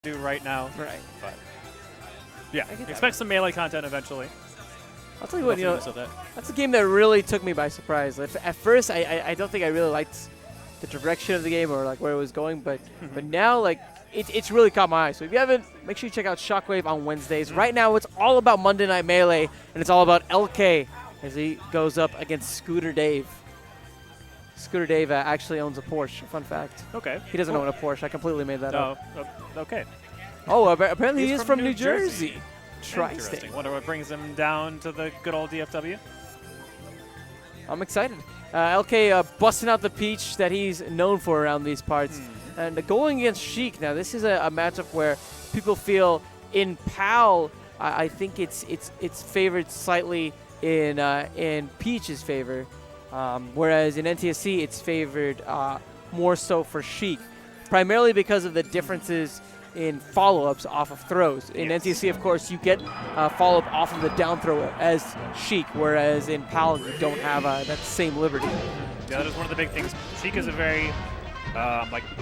do right now. Right. But yeah, expect some melee content eventually. I'll tell you what, that's a game that really took me by surprise. At first, I don't think I really liked the direction of the game or like where it was going, but now like it's really caught my eye. So if you haven't, make sure you check out Shockwave on Wednesdays. Right now, it's all about Monday Night Melee, and it's all about LK as he goes up against Scooter Dave. Scooter Dave actually owns a Porsche. Fun fact. Okay. He doesn't own a Porsche. I completely made that up. Okay. Oh, apparently he is from New Jersey. Jersey. Tri-state. Interesting. Wonder what brings him down to the good old DFW. I'm excited. LK busting out the peach that he's known for around these parts. And going against Sheik. Now, this is a matchup where people feel in PAL, I think it's favored slightly in Peach's favor. Whereas in NTSC, it's favored more so for Sheik, primarily because of the differences in follow-ups off of throws. In NTSC, of course, you get follow-up off of the down throw as Sheik, whereas in PAL, you don't have that same liberty. Yeah, that is one of the big things. Sheik is a very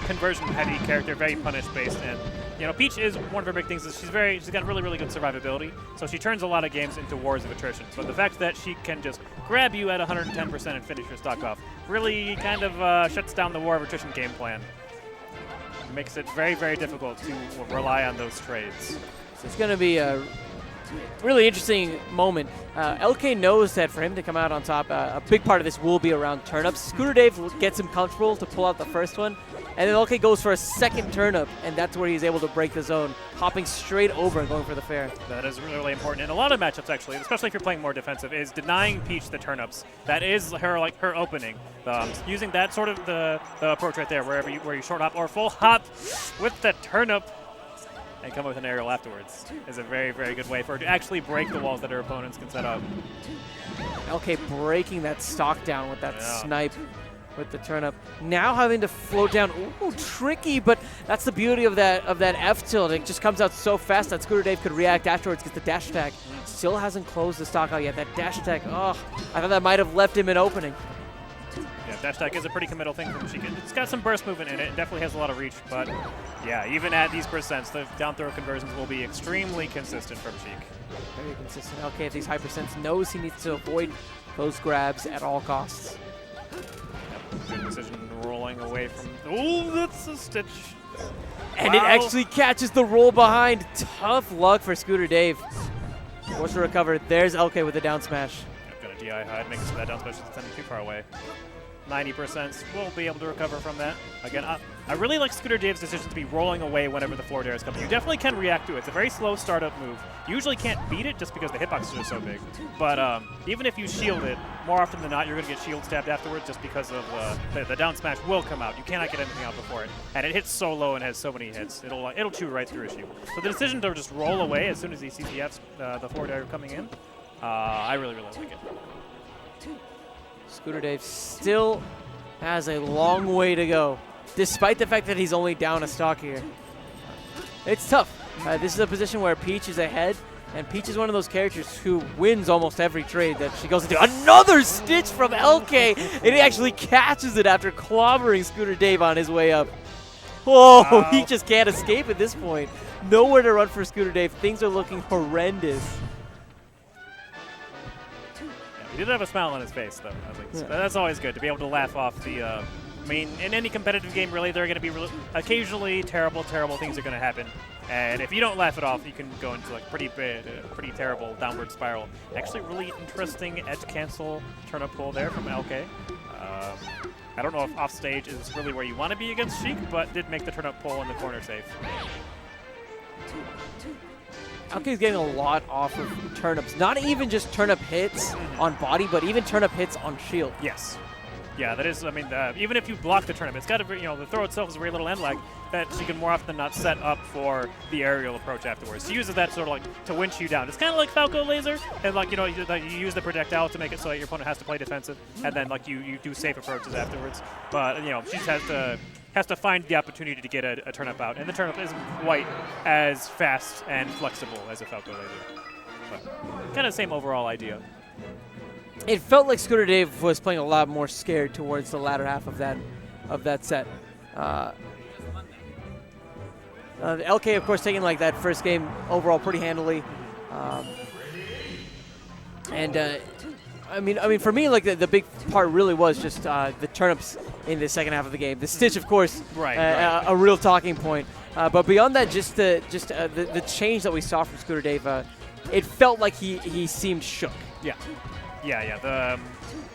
conversion-heavy character, very punish-based, and Peach is one of her big things. Is she's got really good survivability, so she turns a lot of games into wars of attrition. But the fact that she can just grab you at 110% and finish your stock off really kind of shuts down the war of attrition game plan. It makes it very difficult to rely on those trades. So it's going to be a really interesting moment. LK knows that for him to come out on top, a big part of this will be around turnips. Scooter Dave gets him comfortable to pull out the first one, and then LK goes for a second turnip, and that's where he's able to break the zone, hopping straight over and going for the fair. That is really important in a lot of matchups, actually, especially if you're playing more defensive, is denying Peach the turnips. That is her opening. Using that sort of the approach right there, where you short hop or full hop with the turnip and come up with an aerial afterwards is a very good way for her to actually break the walls that her opponents can set up. LK breaking that stock down with that snipe with the turnip. Now having to float down. Ooh, tricky, but that's the beauty of that F tilt. It just comes out so fast that Scooter Dave could react afterwards, gets the dash attack. Still hasn't closed the stock out yet. That dash attack, I thought that might have left him an opening. Yeah, dash attack is a pretty committal thing from Sheik. It's got some burst movement in it. It definitely has a lot of reach, but yeah, even at these percents, the down throw conversions will be extremely consistent from Sheik. Very consistent. LK at these high percents knows he needs to avoid those grabs at all costs. Yep, good decision rolling away from... Oh, that's a stitch. And it actually catches the roll behind. Tough luck for Scooter Dave. Forced to recover. There's LK with the down smash. Yep, got a DI hide, makes it so that down smash isn't sending too far away. 90% will be able to recover from that. Again, I really like Scooter Dave's decision to be rolling away whenever the floor dares come. You definitely can react to it. It's a very slow startup move. You usually can't beat it just because the hitboxes are so big. But even if you shield it, more often than not, you're going to get shield stabbed afterwards just because of the down smash will come out. You cannot get anything out before it. And it hits so low and has so many hits. It'll chew right through a shield. So the decision to just roll away as soon as he sees the floor dare coming in, I really like it. Scooter Dave still has a long way to go, despite the fact that he's only down a stock here. It's tough. This is a position where Peach is ahead, and Peach is one of those characters who wins almost every trade that she goes into. Another stitch from LK, and he actually catches it after clobbering Scooter Dave on his way up. Oh, wow. He just can't escape at this point. Nowhere to run for Scooter Dave. Things are looking horrendous. He did have a smile on his face, though. So that's always good, to be able to laugh off the... I mean, in any competitive game, really, there are going to be occasionally terrible things are going to happen. And if you don't laugh it off, you can go into like pretty terrible downward spiral. Actually, really interesting edge cancel turnip pull there from LK. I don't know if off stage is really where you want to be against Sheik, but did make the turnip pull in the corner safe. LK's getting a lot off of turnips. Not even just turnip hits on body, but even turnip hits on shield. Yes. Yeah, that is, I mean, even if you block the turnip, it's got to be, the throw itself is a very little end lag that she can more often than not set up for the aerial approach afterwards. She uses that sort of like to winch you down. It's kind of like Falco Laser, and like, you use the projectile to make it so that your opponent has to play defensive, and then like you do safe approaches afterwards. But, she has to find the opportunity to get a turnip out, and the turnip isn't quite as fast and flexible as a Falco Laser. But kind of the same overall idea. It felt like Scooter Dave was playing a lot more scared towards the latter half of that set. LK, of course, taking like that first game overall pretty handily. I mean, for me, like the big part really was just the turnips in the second half of the game. The Stitch, of course, Right. a real talking point. But beyond that, just the change that we saw from Scooter Dave, it felt like he seemed shook. Yeah.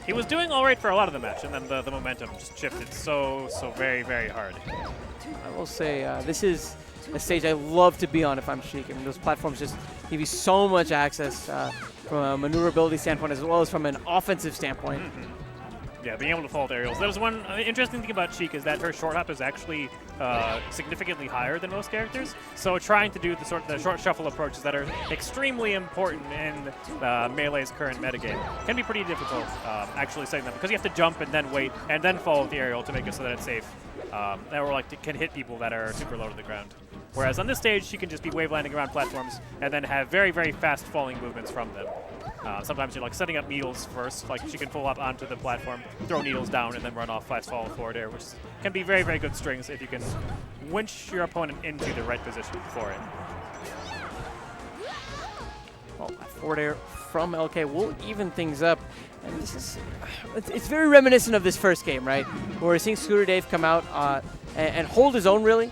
He was doing all right for a lot of the match, and then the momentum just shifted so very, very hard. I will say this is a stage I love to be on if I'm Sheik. I mean, those platforms just give you so much access from a maneuverability standpoint as well as from an offensive standpoint. Yeah, being able to fall to aerials. That was one interesting thing about Sheik is that her short hop is actually significantly higher than most characters. So trying to do the short shuffle approaches that are extremely important in Melee's current metagame can be pretty difficult actually setting them because you have to jump and then wait and then fall with the aerial to make it so that it's safe. Or like can hit people that are super low to the ground. Whereas on this stage, she can just be wave landing around platforms and then have very, very fast falling movements from them. Sometimes you're like setting up needles first, like she can pull up onto the platform, throw needles down, and then run off fast fall forward air, which can be very, very good strings if you can winch your opponent into the right position for it. Well, forward air from LK will even things up. And this is, it's very reminiscent of this first game, right? Where we're seeing Scooter Dave come out and hold his own, really.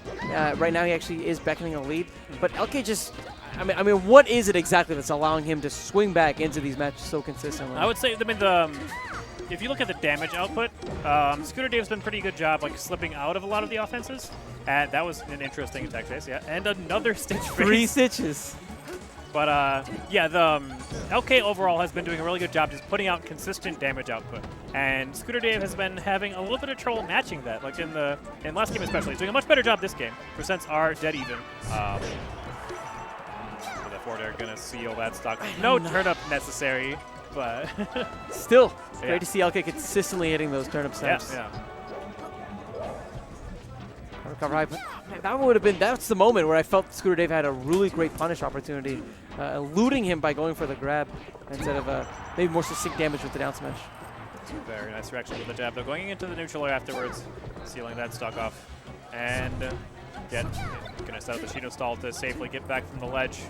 Right now he actually is beckoning a lead. But LK just, I mean, what is it exactly that's allowing him to swing back into these matches so consistently? I would say, if you look at the damage output, Scooter Dave's done a pretty good job like slipping out of a lot of the offenses. And that was an interesting attack phase, yeah. And another Stitch phase. 3 Stitches. But yeah, the LK overall has been doing a really good job just putting out consistent damage output. And Scooter Dave has been having a little bit of trouble matching that. Like in last game especially, he's doing a much better job this game. Percents are dead even. The forward air gonna seal that stock. No turnip necessary, but still, yeah. Great to see LK consistently hitting those turnip snaps. Yeah. Recover high, but that would have been, that's the moment where I felt Scooter Dave had a really great punish opportunity, eluding him by going for the grab instead of maybe more succinct damage with the down smash. Very nice reaction with the jab, though. Going into the neutral air afterwards, sealing that stock off. And gonna set up the Shido stall to safely get back from the ledge.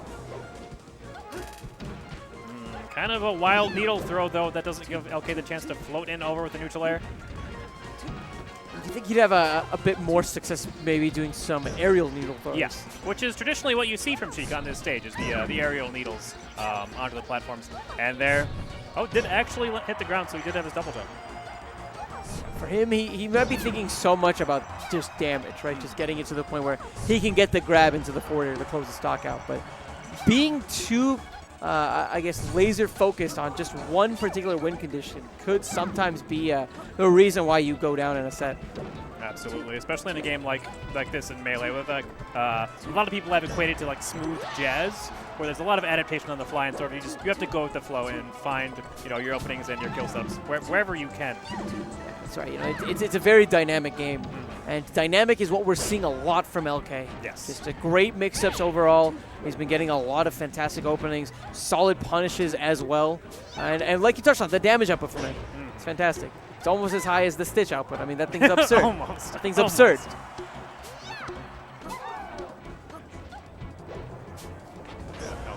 Kind of a wild needle throw, though. That doesn't give LK the chance to float in over with the neutral air. Do you think he'd have a bit more success maybe doing some aerial needle throws? Yes, which is traditionally what you see from Sheik on this stage, is the aerial needles onto the platforms. And there, did actually hit the ground, so he did have his double jump. For him, he might be thinking so much about just damage, right? Just getting it to the point where he can get the grab into the forward air to close the stock out. But being too, I guess, laser focused on just one particular win condition could sometimes be a reason why you go down in a set. Absolutely, especially in a game like this in Melee, with a lot of people have equated to like smooth jazz, where there's a lot of adaptation on the fly, and sort of you have to go with the flow and find your openings and your kill subs wherever you can. That's right. It's a very dynamic game, and dynamic is what we're seeing a lot from LK. Yes. Just a great mix-ups overall. He's been getting a lot of fantastic openings, solid punishes as well, and like you touched on, the damage output from him. It's fantastic. It's almost as high as the Stitch output. I mean, that thing's absurd. Almost. That thing's absurd.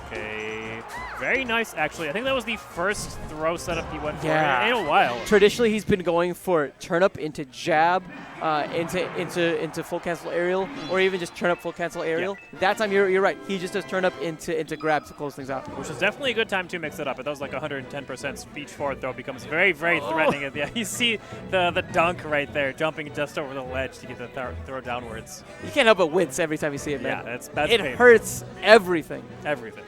Okay. Very nice, actually. I think that was the first throw setup he went for in a while. Traditionally, he's been going for turn up into jab, into full cancel aerial, or even just turn up full cancel aerial. Yeah. That time, you're right. He just does turn up into grab to close things out. Which is definitely a good time to mix it up. But that was like 110% speech forward throw becomes very, very threatening. Yeah, you see the dunk right there, jumping just over the ledge to get the throw downwards. You can't help but wince every time you see it, man. Yeah, that's it painful. hurts everything. Everything.